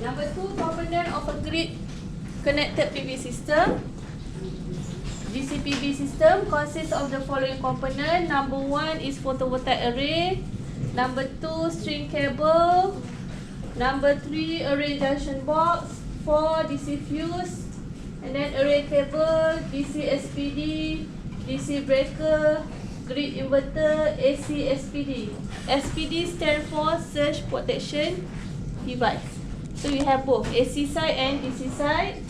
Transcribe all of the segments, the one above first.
Number 2, component of a grid connected PV system. GCPV system consists of the following component. Number 1 is photovoltaic array. Number 2, string cable. Number 3, array junction box. 4, DC fuse. And then array cable, DC SPD, DC breaker, grid inverter, AC SPD. SPD stands for surge protection device. So you have both AC side and DC side,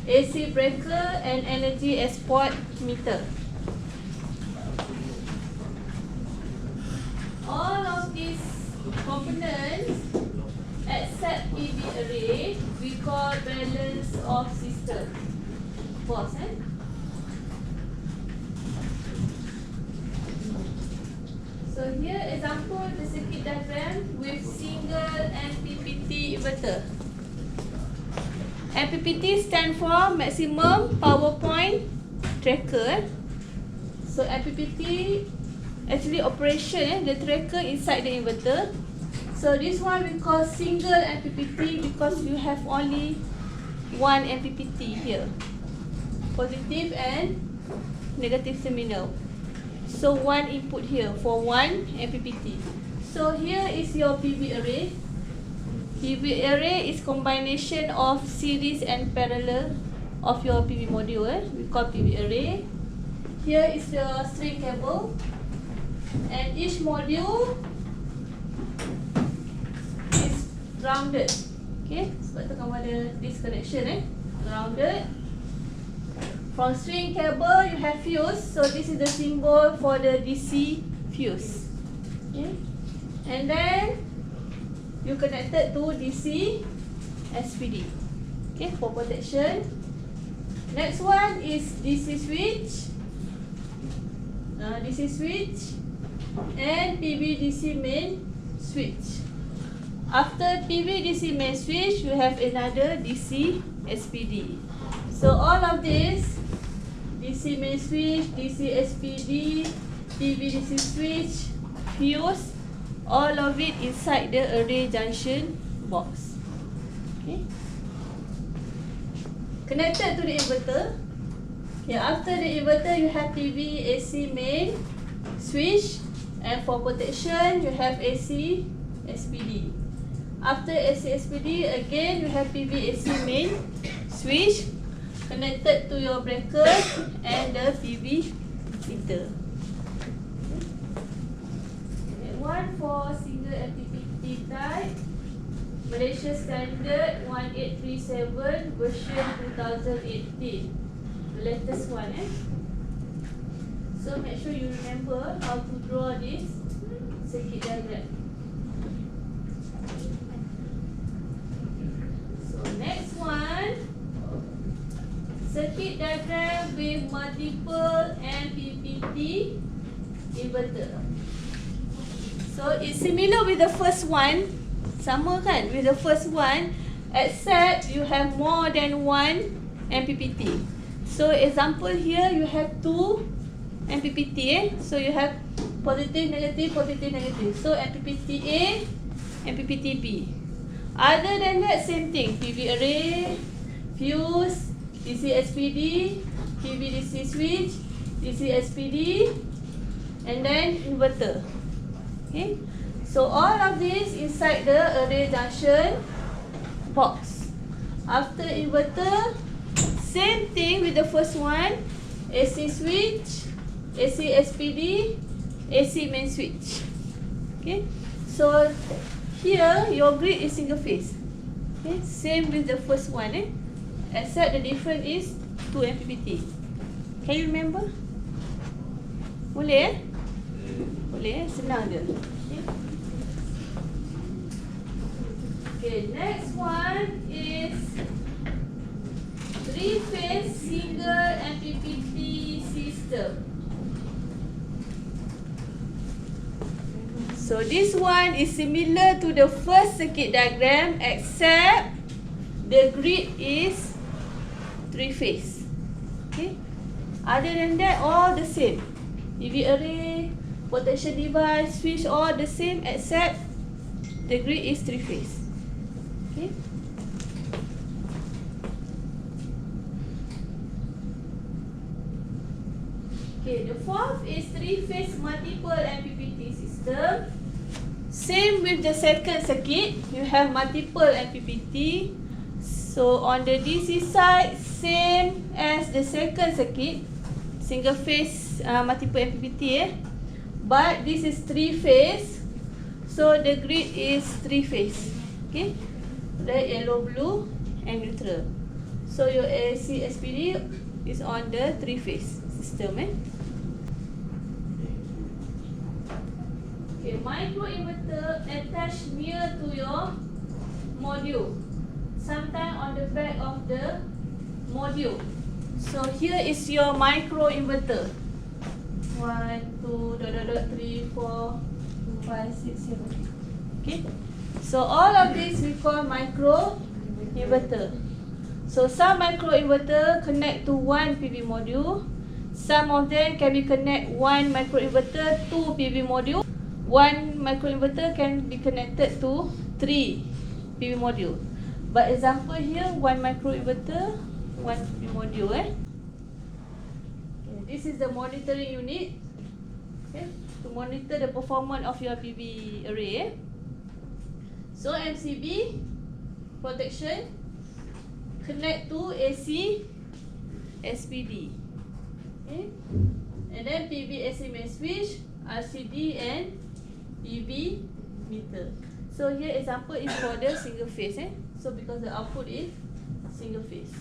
AC breaker and energy export meter. All of these components except PV array we call balance of system. Boss, So here example the circuit diagram with single MPPT inverter. MPPT stand for maximum power point tracker. So MPPT actually operation the tracker inside the inverter. So this one we call single MPPT because you have only one MPPT here. Positive and negative terminal. So one input here for one MPPT. So here is your PV array. PV array is combination of series and parallel of your PV module. We call PV array. Here is the string cable, and each module is grounded. Okay, sebab tu kamu ada disconnection grounded. From string cable, you have fuse. So this is the symbol for the DC fuse. Okay. And then you connected to DC SPD. Okay, for protection. Next one is DC switch. DC switch and PV DC main switch. After PV DC main switch, you have another DC SPD. So all of this, DC main switch, DC SPD, PV DC switch, fuse, all of it inside the array junction box. Okay. Connected to the inverter. Okay, after the inverter, you have PV AC main switch, and for protection, you have AC SPD. After AC SPD, again you have PV AC main switch connected to your breaker and the PV meter. And one for single MPPT type, Malaysia Standard 1837 version 2018, the latest one. So make sure you remember how to draw this circuit diagram. So next one, circuit diagram with multiple MPPT inverter. So it's similar with the first one, sama kan with the first one, except you have more than one MPPT. So example here you have two MPPT. So you have positive, negative, positive, negative. So MPPT A, MPPT B. Other than that, same thing. PV array, fuse, DC SPD, PV DC switch, DC SPD, and then inverter. Okay. So all of this inside the array junction box. After inverter, same thing with the first one. AC switch, AC SPD, AC main switch. Okay. So here your grid is single phase. Okay. Same with the first one. Except the difference is 2 MPPT. Can you remember? Boleh Boleh senang je. Okay, next one is 3-phase single MPPT system. So this one is similar to the first circuit diagram except the grid is 3-phase. Okay. Other than that, all the same. PV array, protection device, switch, all the same except the grid is 3-phase. Okay. Okay, the fourth is three-phase multiple MPPT system. Same with the second circuit, you have multiple MPPT. So on the DC side, same as the second circuit, single phase multiple MPPT. But this is three-phase, so the grid is three-phase. Okay, red, yellow, blue, and neutral. So your AC SPD is on the three-phase system. Okay, microinverter attached near to your module, sometimes on the back of the module. So here is your microinverter. 1, 2, 3, 4, 5, 6, 7. Okay, so all of this we call microinverter. So some microinverter connect to one PV module. Some of them can be connect one microinverter to PV module. One microinverter can be connected to 3 PV module. But example here, one microinverter, one PV module. Okay, this is the monitoring unit. Okay, to monitor the performance of your PV array. So MCB protection connect to AC SPD. Okay, and then PV AC main switch, RCD, and PV meter. So here example is for the single phase. So because the output is single phase.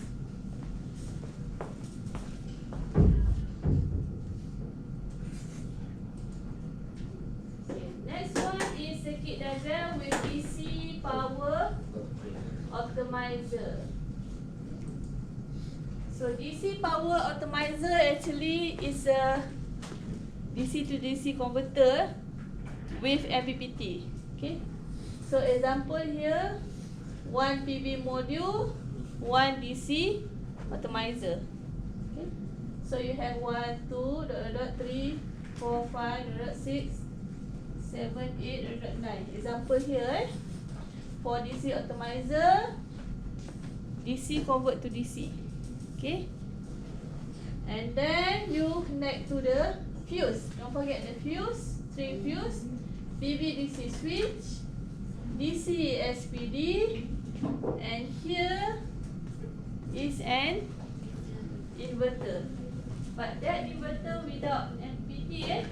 Okay, next one is circuit diagram with DC power optimizer. So DC power optimizer actually is a DC to DC converter with MPPT. Okay, so example here, one PV module, one DC optimizer. Okay, so you have 1, 2, 3, 4, 5, 6, 7, 8, 9. Example here, for DC optimizer, DC convert to DC. Okay, and then you connect to the fuse. Don't forget the fuse, string fuse, PV DC switch, DC SPD, and here is an inverter. But that inverter without MPPT,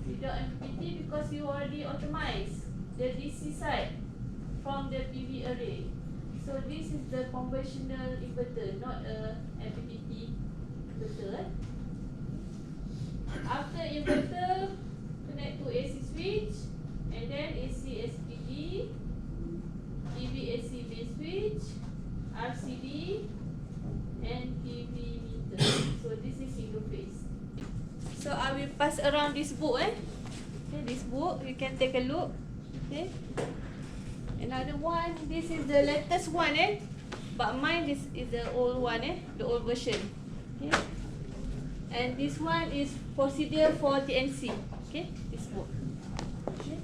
without MPPT, because you already optimize the DC side from the PV array. So this is the conventional inverter, not a MPPT inverter. After inverter, connect to AC switch, and then AC SPD, PV AC base switch, RCD, and PV meter. So this is single phase. So I will pass around this book. Okay, this book you can take a look. Okay. Another one, this is the latest one, but mine is the old one, the old version. Okay. And this one is procedure for TNC. Okay, this book. Okay.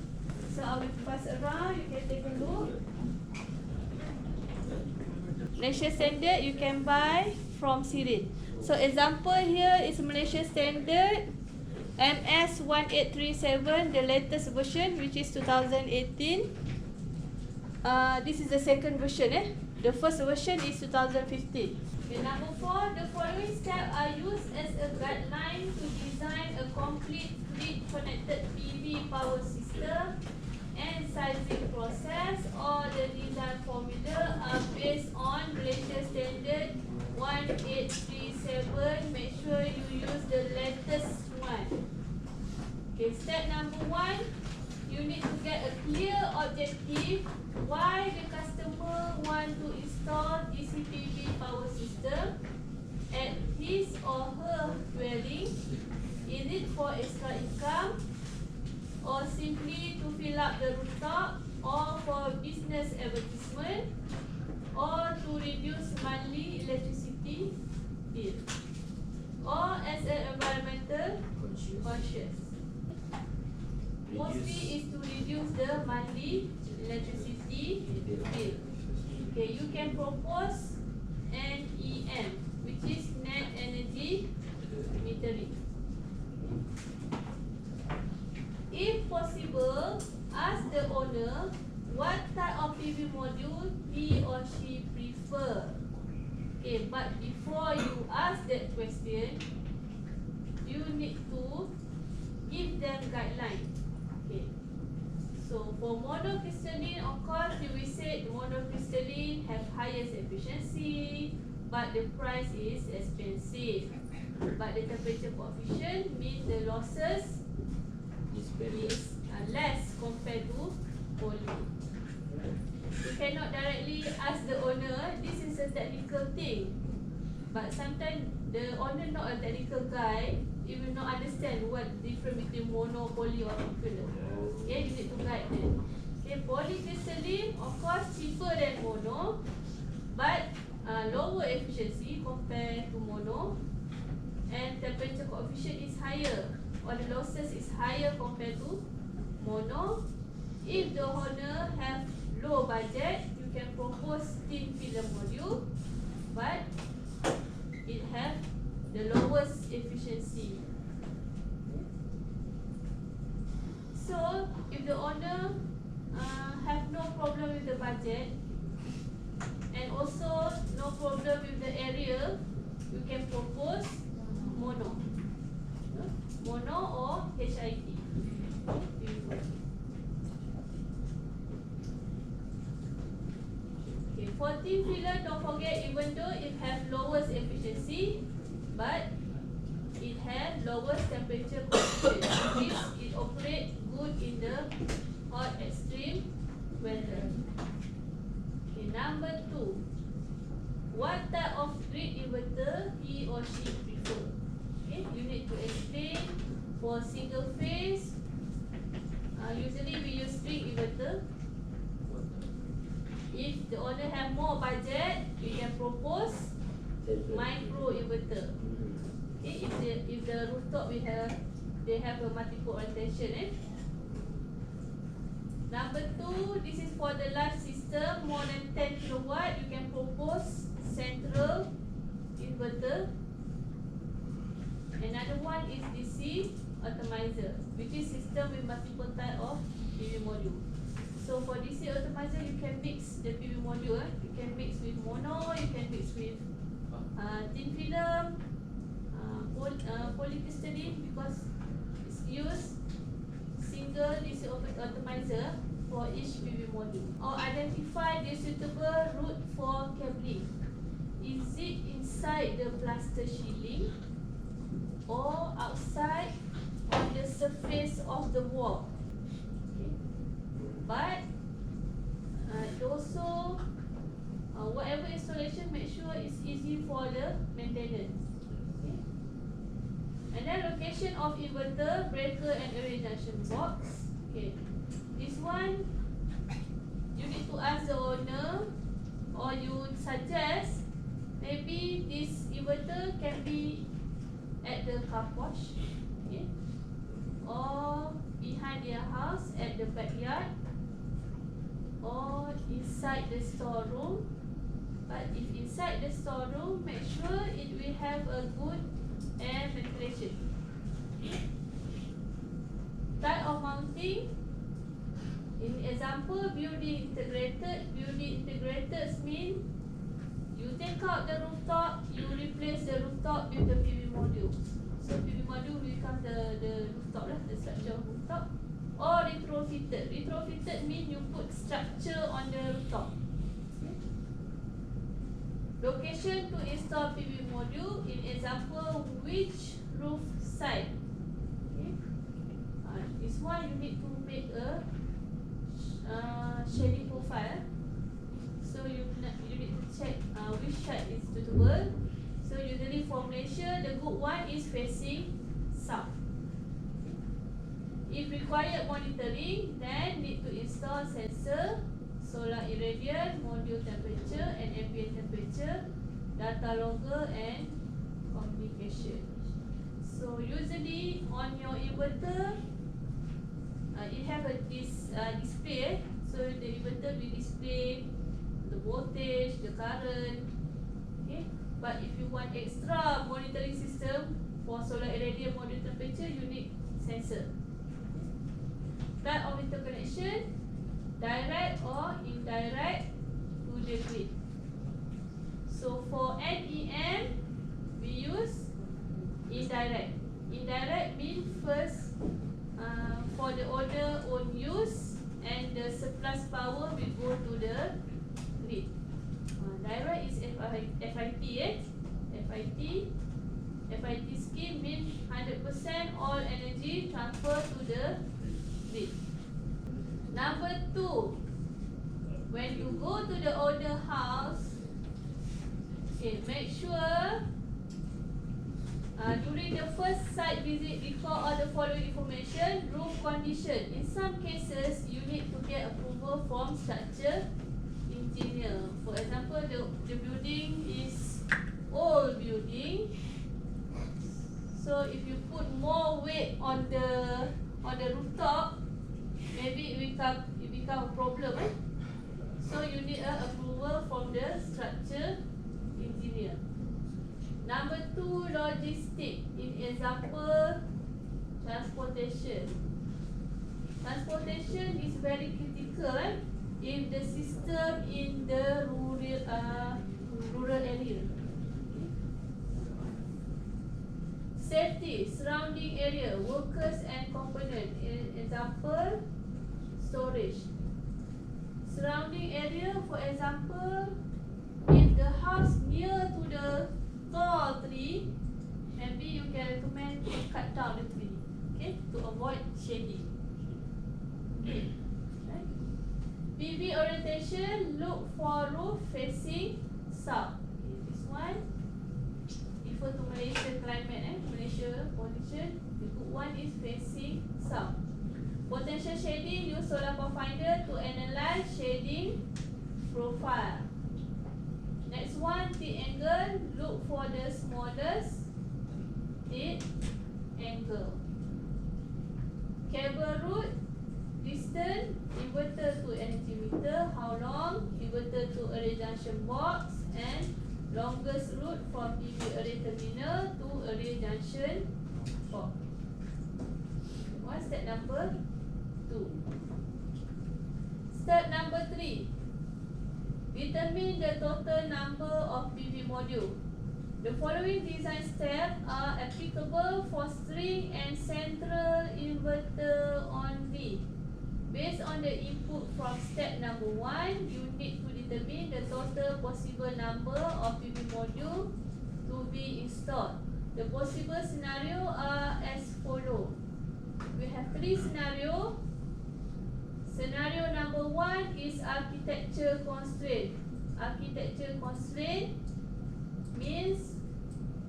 So I will pass around, you can take a look. Malaysia standard you can buy from Sirin. So example here is Malaysia standard MS 1837, the latest version, which is 2018. This is the second version. The first version is 2015. Okay, number 4, the following steps are used as a guideline to design a complete grid-connected PV power system, and sizing process or the design formula are based on Malaysia Standard 1837. Make sure you use the latest one. Okay, step number 1, you need to get a clear objective why the customer want to install GCPV power system at his or her dwelling. Is it for extra income, or simply to fill up the rooftop, or for business advertisement, or to reduce monthly electricity bill, or as an environmental conscious? Mostly is to reduce the monthly electricity bill. Okay, you can propose NEM, which is net energy metering. or she prefer. Okay, but before you ask that question, you need to give them guideline. Okay. So for monocrystalline, of course, you will say monocrystalline have highest efficiency, but the price is expensive. But the temperature coefficient means the losses is less compared to poly. You cannot directly ask the owner, this is a technical thing. But sometimes the owner not a technical guy, he will not understand what difference between mono, poly or triple. Okay, you need to guide them. Okay, polycrystalline, of course, cheaper than mono, but lower efficiency compared to mono, and temperature coefficient is higher, or the losses is higher compared to mono. If the owner have low budget, you can propose thin film module, but it have the lowest efficiency. So if the owner have no problem with the budget and also no problem with the area, you can propose mono or HIT. Okay, for thin film, don't forget, even though it have lowest efficiency, but it has lowest temperature coefficient, which it operates good in the hot extreme weather. Okay, number 2. What type of grid inverter he or she prefer? Okay, you need to explain. For single phase, usually we use string inverter. If the owner have more budget, we can propose micro inverter. Okay, if the rooftop they have a multiple orientation. Number 2, this is for the large system, more than 10 kilowatt, you can propose central inverter. Another one is DC atomizer, which is system with multiple type of PV module. So for DC atomizer, you can mix the PV module. You can mix with mono, you can mix with thin film, polycrystalline, because it's used single DC atomizer for each PV module. Or identify the suitable route for cabling. Is it inside the plaster shielding or outside on the surface of the wall? Okay. But also whatever installation, make sure it's easy for the maintenance. Okay. And then location of inverter, breaker and array junction box. Okay. This one you need to ask the owner, or you suggest maybe this inverter can be at the car wash, okay, or behind their house at the backyard, or inside the storeroom. But if inside the storeroom, make sure it will have a good air ventilation. Type of mounting. In example, building integrated. Building integrated means you take out the rooftop, you replace the rooftop with the PV module. So PV module will become the rooftop lah, the structure of rooftop. Or retrofitted. Retrofitted means you put structure on the rooftop. Location to install PV module. In example, which roof side? Okay. This one you need to make a shading profile. So you need to check which side is suitable. So usually for Malaysia, the good one is facing south. If required monitoring, then need to install sensor, solar irradiance, module temperature and ambient temperature, data logger and communication. So usually on your inverter, it have a display. So the inverter will display the voltage, the current. Okay. But if you want extra monitoring system for solar irradiance, module temperature, you need sensor. Type of interconnection, direct or indirect to the grid. FIT. FIT scheme means 100% all energy transfer to the grid. Number 2, when you go to the older house, okay, make sure during the first site visit, record all the following information. Roof condition. In some cases, you need to get approval from structure engineer. For example, the building is old building. So if you put more weight on the rooftop, maybe it become a problem. So you need a approval from the structure engineer. Number 2, logistic. In example, transportation. Transportation is very critical if the system in the rural area. Safety, surrounding area, workers and component. In example, storage. Surrounding area, for example, if the house near to the tall tree, maybe you can recommend to cut down the tree, okay, to avoid shading. Okay, right? PV orientation, look for roof facing south. Okay, this one refer to Malaysia climate, Malaysia position. The good one is facing south. Potential shading, use solar power finder to analyze shading profile. Next one, tip angle, look for the smallest tip angle. Cable route, distance, inverter to energy meter, how long, inverter to array junction box, and longest route from PV array terminal to array junction box. What's step number 2? Step number 3. Determine the total number of PV module. The following design steps are applicable for string and central inverter only. Based on the input from step number 1, you need to determine the total possible number of PV module to be installed. The possible scenario are as follows. We have 3 scenarios. Scenario number 1 is architecture constraint. Architecture constraint means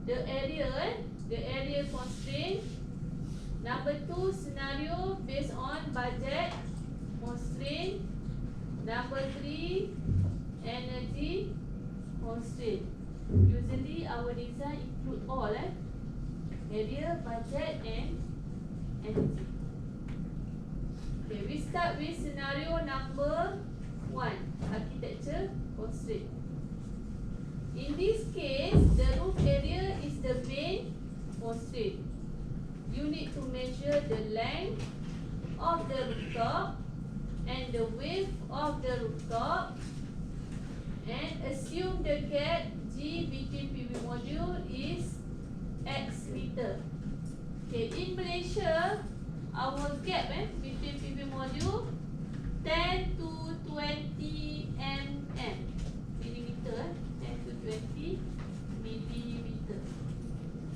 the area constraint. Number 2 scenario based on budget constraint. Number 3 energy constraint. Usually our design include all area, budget and energy. Okay, we start with scenario number 1, architecture constraint. In this case, the roof area is the main constraint. You need to measure the length of the rooftop and the width of the rooftop and assume the gap G between PV module is X meter. Okay, in Malaysia, our gap between PV module 10 to 20 mm. Millimeter, 10 to 20 millimeter.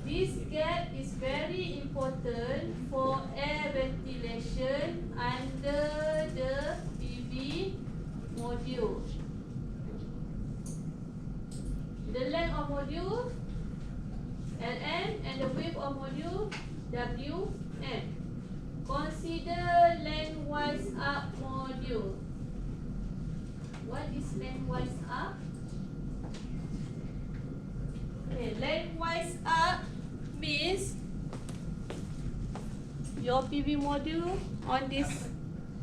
This gap is very important for air ventilation under the PV module. The length of module Ln and the width of module Wm. Consider lengthwise up module. What is lengthwise up? Okay, lengthwise up means your PV module on this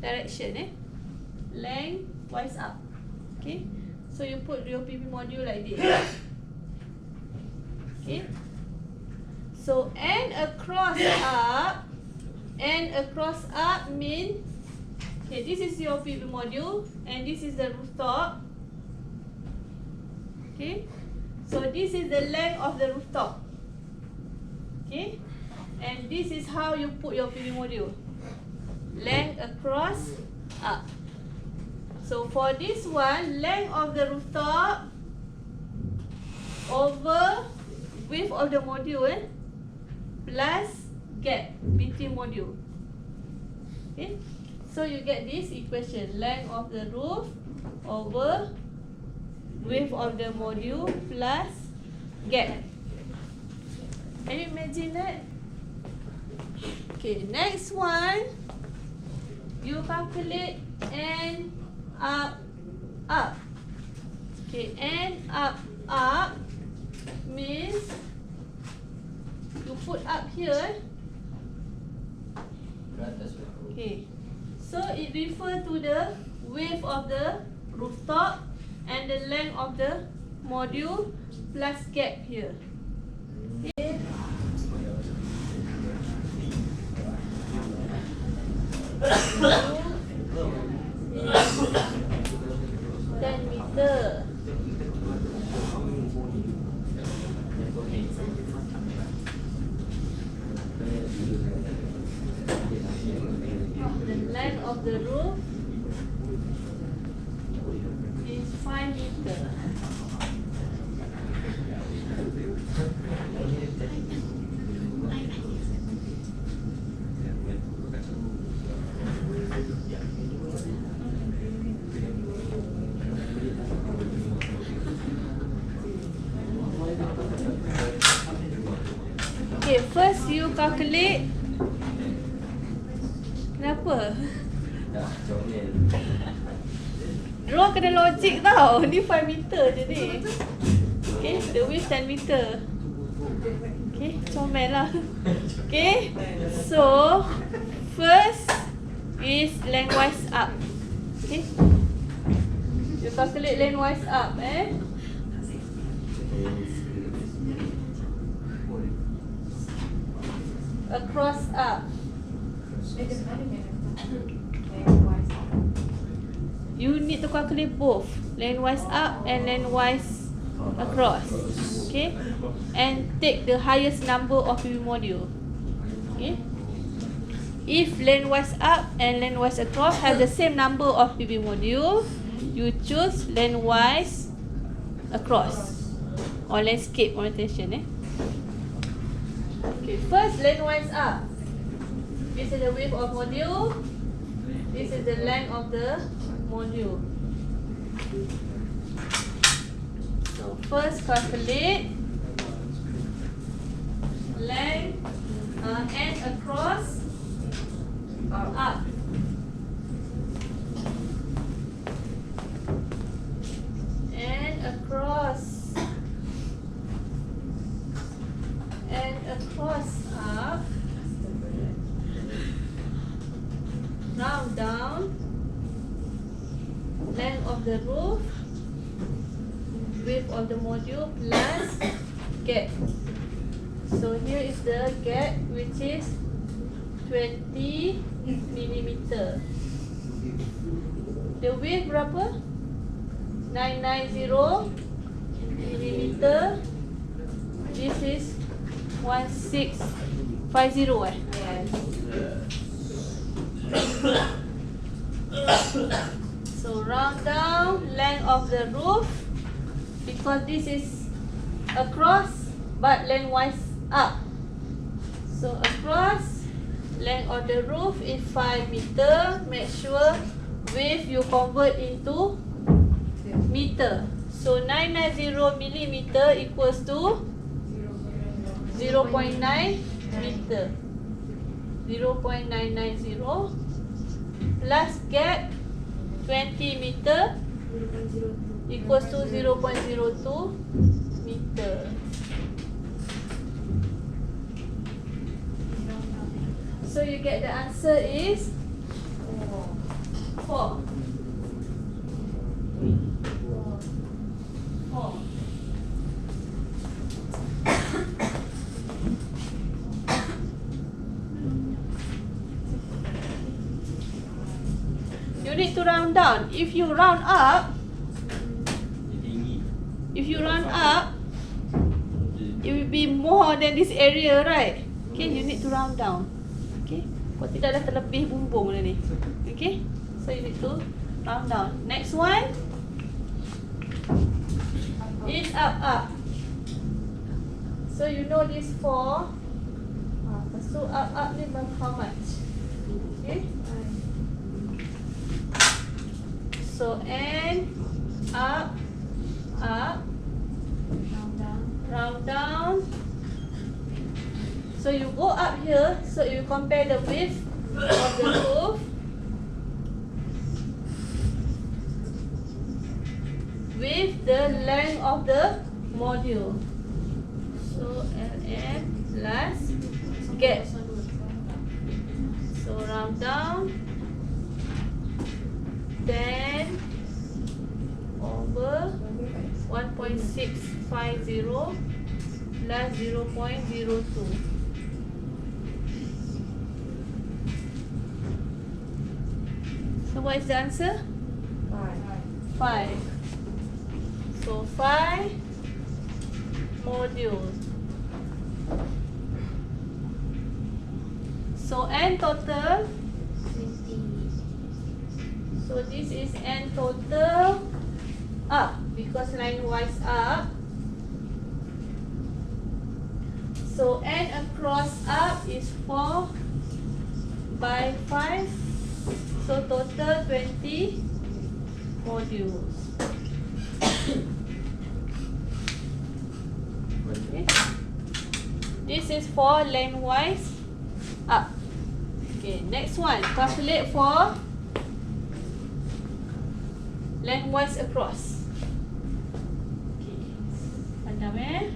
direction, lengthwise up. Okay, so you put your PV module like this. Okay, so and across up mean, okay, this is your PV module and this is the rooftop. Okay, so this is the length of the rooftop. Okay, and this is how you put your PV module, length across up. So for this one, length of the rooftop over width of the module plus gap between module. Okay, so you get this equation, length of the roof over width of the module plus gap. Can you imagine that? Okay, next one, you calculate N up. Okay, N up means you put up here. Okay, so it refers to the width of the rooftop and the length of the module plus gap here. Okay. 10 meter. The length of the roof is 5 meter. Okay, first you calculate. Kenapa? Draw kena logik tau. Ni 5 meter je ni. Okay, the width 10 meter. Okay, comel lah. Okay, so first is lengthwise up. Okay, you calculate lengthwise up across up. You need to calculate both lengthwise up and lengthwise across. Okay, and take the highest number of PV module. Okay, if lengthwise up and lengthwise across have the same number of PV module, you choose lengthwise across or landscape orientation. Okay, first lengthwise up. This is the width of module. This is the length of the module. So first calculate length and across up. And across up. Round down. Length of the roof, width of the module plus gap. So here is the gap, which is 20 millimeter. The width berapa? 990 millimeter. This is 1650 Yes. So round down, length of the roof, because this is across but lengthwise up. So across, length of the roof is 5 meter. Make sure width you convert into meter. So 990 millimeter equals to 0.9 meter. 0.990 plus gap 20 meter equals to 0.02 meter. So you get the answer is 4. 4. You need to round down. If you round up, it will be more than this area, right? Okay, you need to round down. Okay, kau tidak dah terlebih bumbung dah ni. Okay, so you need to round down. Next one is up. So So you know this 4. Lepas tu up ni how much? Okay. So N up, round down. So you go up here. So you compare the width of the roof with the length of the module. So LN plus gap. So round down. Then over 1.650 plus 0.02. So what is the answer? 5. So 5 modules. So N total. So this is N total up because line wise up. So N across up is 4 by 5. So total 20 modules. Okay. This is for lengthwise up. Okay, next one. Calculate for lengthwise across. Okay. Pandang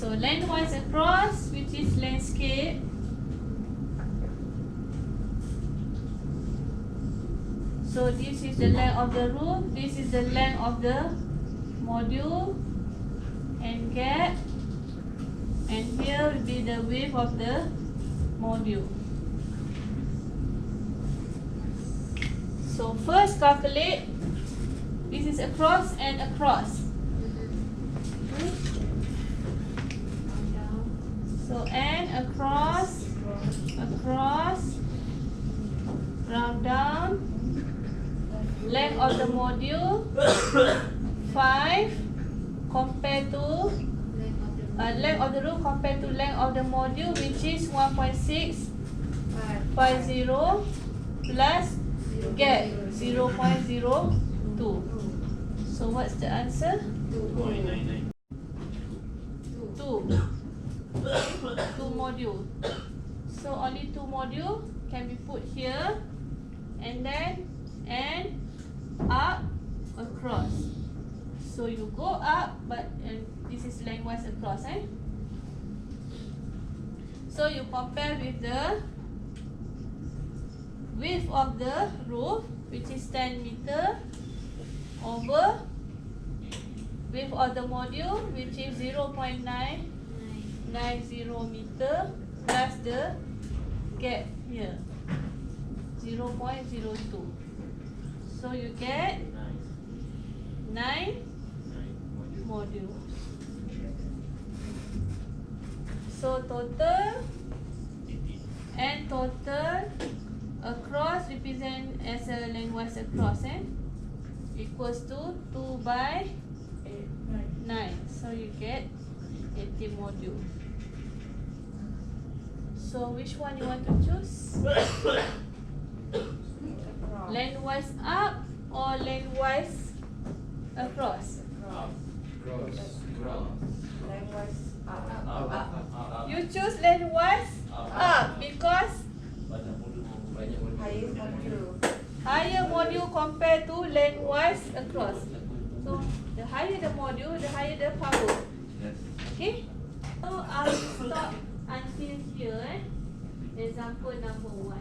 So lengthwise across, which is landscape. So this is the length of the roof, this is the length of the module and gap, and here will be the width of the module. So first calculate, this is across and across. So N across, round down, length of the module 5 compared to length of the roof compared to length of the module, which is 1.650 plus gap 0.02. So what's the answer? 2.99. 2 module. So only 2 module can be put here, and then up across. So you go up, but this is lengthwise across, So you compare with the width of the roof, which is 10 meter, over width of the module, which is 0.990 meter, plus the gap here 0.02. So you get 9 modules. So total and total across represent as a lengthwise across, equals to 2 by 9. So you get 80 modules. So which one you want to choose? Lengthwise up or lengthwise across? Lengthwise up. You choose lengthwise up because higher module compared to lengthwise across. So the higher the module, the higher the power. Okay? So I will stop until here. Example number 1.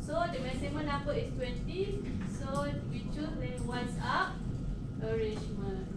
So the maximum number is 20. So we choose lengthwise up arrangement.